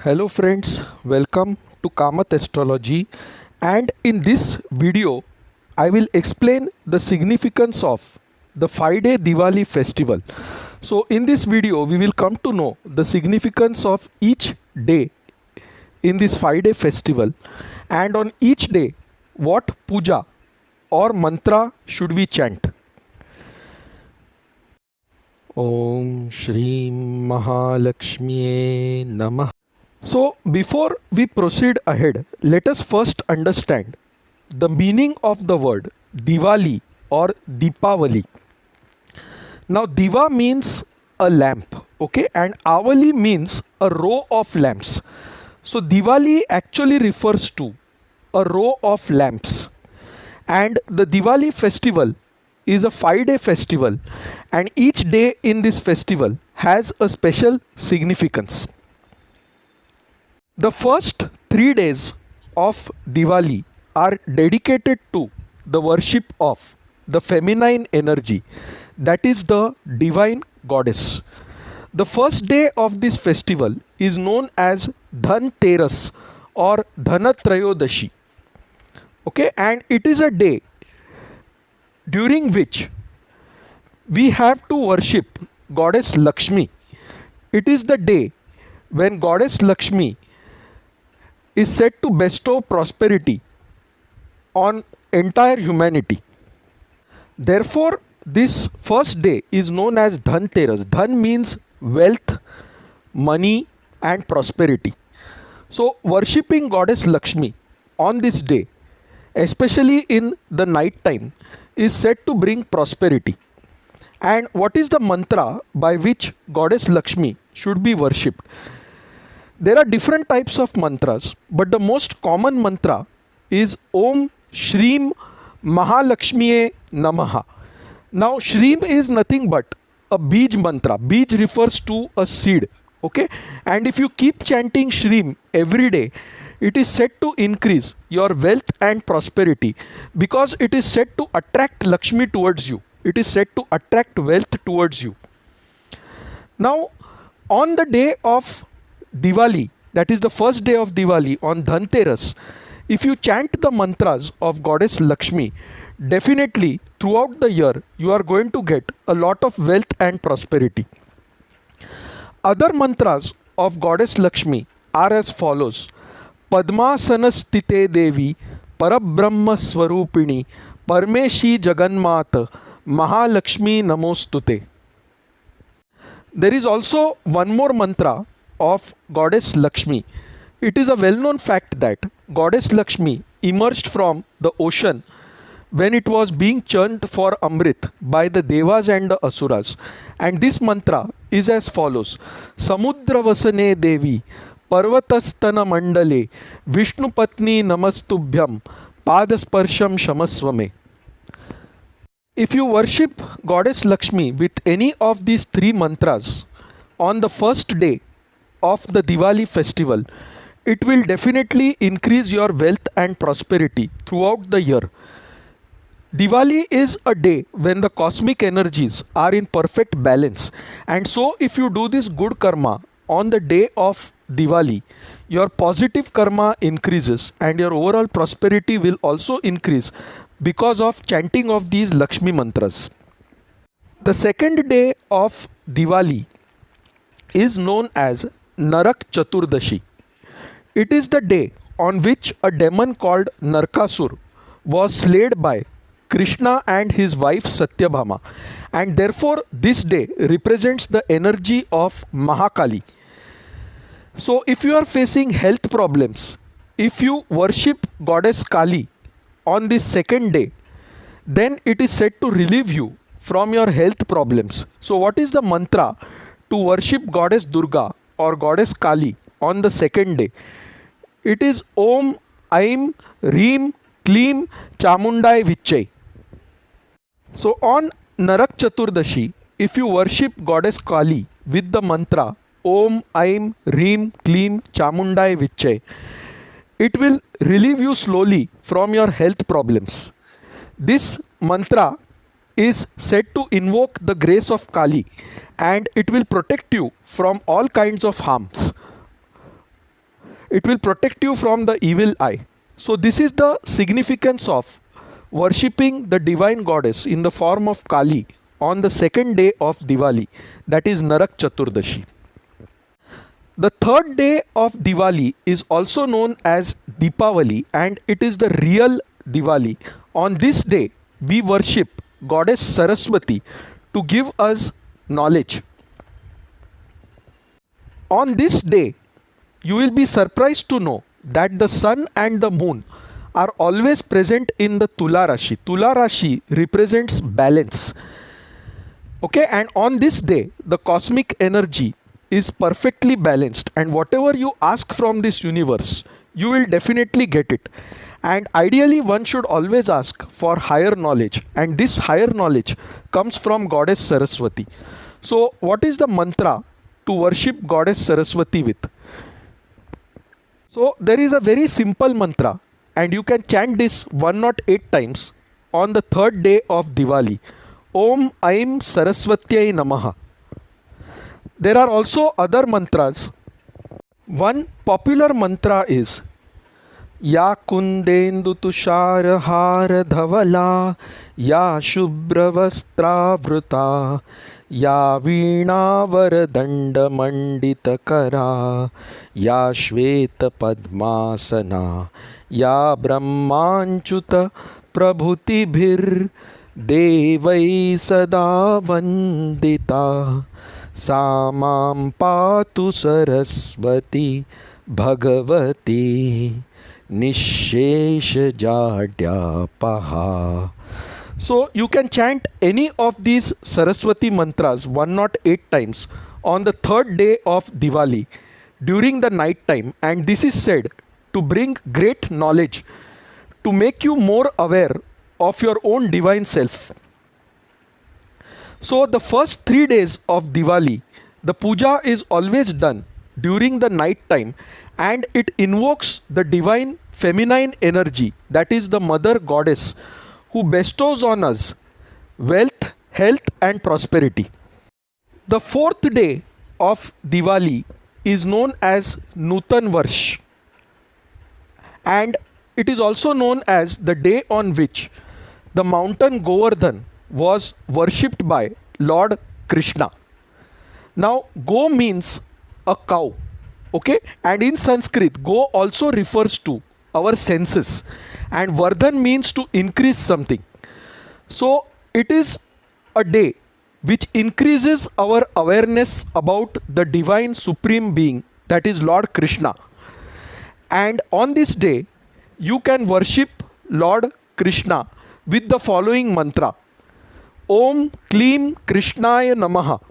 Hello friends, welcome to Kamath Astrology, and in this video I will explain the significance of the 5-day Diwali festival. So in this video we will come to know the significance of each day in this 5-day festival, and on each day what puja or mantra should we chant. Om Shreem Mahalakshmiye Namah. So before we proceed ahead, let us first understand the meaning of the word Diwali or Deepavali. Now Diva means a lamp, okay, and Avali means a row of lamps. So Diwali actually refers to a row of lamps, and the Diwali festival is a 5-day festival, and each day in this festival has a special significance. The first 3 days of Diwali are dedicated to the worship of the feminine energy, that is the divine goddess. The first day of this festival is known as Dhanteras or Dhanatrayodashi. Okay, and it is a day during which we have to worship goddess Lakshmi. It is the day when goddess Lakshmi is said to bestow prosperity on entire humanity. Therefore, this first day is known as Dhanteras. Dhan means wealth, money and prosperity. So worshipping goddess Lakshmi on this day, especially in the night time, is said to bring prosperity. And what is the mantra by which goddess Lakshmi should be worshipped? There are different types of mantras, but the most common mantra is Om Shreem Mahalakshmiye Namaha. Now Shreem is nothing but a Bij mantra. Bij refers to a seed, okay? And if you keep chanting Shreem every day, it is said to increase your wealth and prosperity, because it is said to attract Lakshmi towards you. It is said to attract wealth towards you. Now on the day of Diwali, that is the first day of Diwali, on Dhanteras, if you chant the mantras of goddess Lakshmi, definitely throughout the year you are going to get a lot of wealth and prosperity. Other mantras of goddess Lakshmi are as follows: Padmasanastite Devi, Parabrahma Swarupini, Parmeshi Jagannmata, Mahalakshmi Namostute. There is also one more mantra of goddess Lakshmi. It is a well-known fact that goddess Lakshmi emerged from the ocean when it was being churned for Amrit by the Devas and the Asuras. And this mantra is as follows: Samudravasane Devi, Parvatastana Mandale, Vishnu Patni Namastubhyam, Padasparsham Shamaswame. If you worship goddess Lakshmi with any of these 3 mantras on the first day of the Diwali festival, it will definitely increase your wealth and prosperity throughout the year. Diwali is a day when the cosmic energies are in perfect balance, and so if you do this good karma on the day of Diwali, your positive karma increases and your overall prosperity will also increase because of chanting of these Lakshmi mantras. The second day of Diwali is known as Narak Chaturdashi. It is the day on which a demon called Narkasur was slayed by Krishna and his wife Satyabhama, and therefore this day represents the energy of Mahakali. So if you are facing health problems, if you worship goddess Kali on this second day, then it is said to relieve you from your health problems. So what is the mantra to worship goddess Durga or goddess Kali on the second day? It is Om Aim Reem Kleem Chamundai Vichai. So on Narak Chaturdashi, if you worship goddess Kali with the mantra Om Aim Reem Kleem Chamundai Vichai, it will relieve you slowly from your health problems. This mantra is said to invoke the grace of Kali, and it will protect you from all kinds of harms. It will protect you from the evil eye. So this is the significance of worshipping the divine goddess in the form of Kali on the second day of Diwali, that is Narak Chaturdashi. The third day of Diwali is also known as Deepavali, and it is the real Diwali. On this day, we worship goddess Saraswati to give us knowledge. On this day, you will be surprised to know that the sun and the moon are always present in the Tula Rashi. Tula Rashi represents balance. Okay, and on this day, the cosmic energy is perfectly balanced, and whatever you ask from this universe, you will definitely get it. And ideally, one should always ask for higher knowledge, and this higher knowledge comes from goddess Saraswati. So what is the mantra to worship goddess Saraswati with? So there is a very simple mantra, and you can chant this 108 times on the third day of Diwali. Om Aim Saraswatyai Namaha. There are also other mantras. One popular mantra is Ya Kundendu Tushar Har Dhavala, Ya Shubhra Vastra Vruta, Ya Veena Varadanda Mandita Kara, Ya Shveta Padmasana, Ya Brahmanchuta Prabhutibhir Devai Sada Vandita, Samam Patu Saraswati Bhagavati Nishesha Jadyapaha. So you can chant any of these Saraswati mantras 108 times on the third day of Diwali during the night time, and this is said to bring great knowledge, to make you more aware of your own divine self. So the first 3 days of Diwali, the puja is always done during the night time, and it invokes the divine feminine energy, that is the mother goddess, who bestows on us wealth, health and prosperity. The fourth day of Diwali is known as Nutan Varsh, and it is also known as the day on which the mountain Govardhan was worshipped by Lord Krishna. Now, Go means a cow, okay, and in Sanskrit, Go also refers to our senses, and Vardhan means to increase something. So, it is a day which increases our awareness about the divine supreme being, that is Lord Krishna. And on this day, you can worship Lord Krishna with the following mantra: Om Klim Krishnaya Namaha,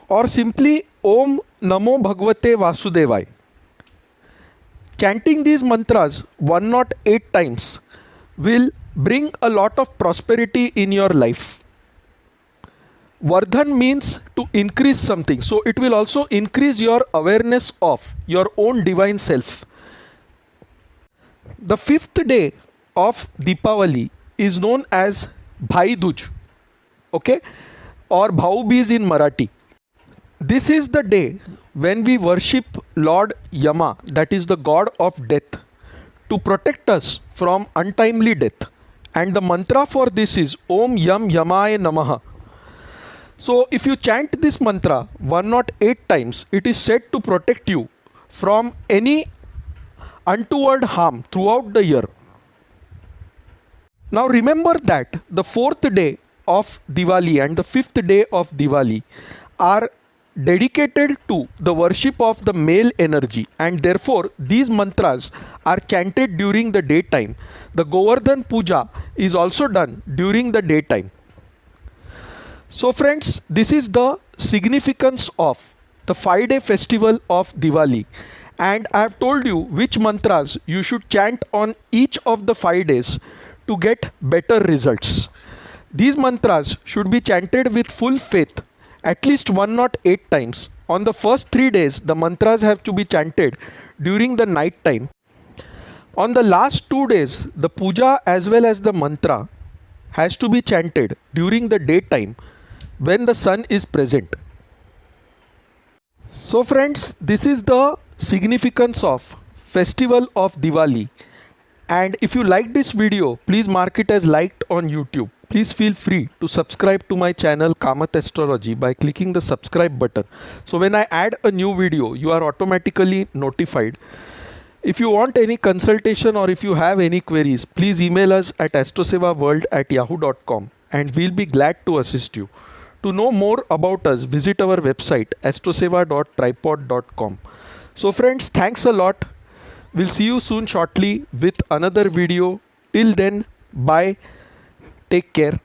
or simply Om Namo Bhagavate Vasudevai. Chanting these mantras 108 times will bring a lot of prosperity in your life. Vardhan means to increase something, so it will also increase your awareness of your own divine self. The fifth day of Deepavali is known as Bhai Dooj, okay, or Bhau-Beej in Marathi. This is the day when we worship Lord Yama, that is the god of death, to protect us from untimely death. And the mantra for this is Om Yam Yamaya Namaha. So if you chant this mantra 108 times, it is said to protect you from any untoward harm throughout the year. Now remember that the fourth day of Diwali and the fifth day of Diwali are dedicated to the worship of the male energy, and therefore these mantras are chanted during the daytime. The Govardhan Puja is also done during the daytime. So friends, this is the significance of the 5-day festival of Diwali, and I have told you which mantras you should chant on each of the 5 days to get better results. These mantras should be chanted with full faith at least 108 times. On the first 3 days, the mantras have to be chanted during the night time. On the last 2 days, the puja as well as the mantra has to be chanted during the daytime when the sun is present. So friends, this is the significance of festival of Diwali. And if you like this video, please mark it as liked on YouTube. Please feel free to subscribe to my channel Kamath Astrology by clicking the subscribe button. So when I add a new video, you are automatically notified. If you want any consultation or if you have any queries, please email us at astrosevaworld@yahoo.com and we'll be glad to assist you. To know more about us, visit our website astroseva.tripod.com. So friends, thanks a lot. We'll see you soon shortly with another video. Till then, bye. Take care.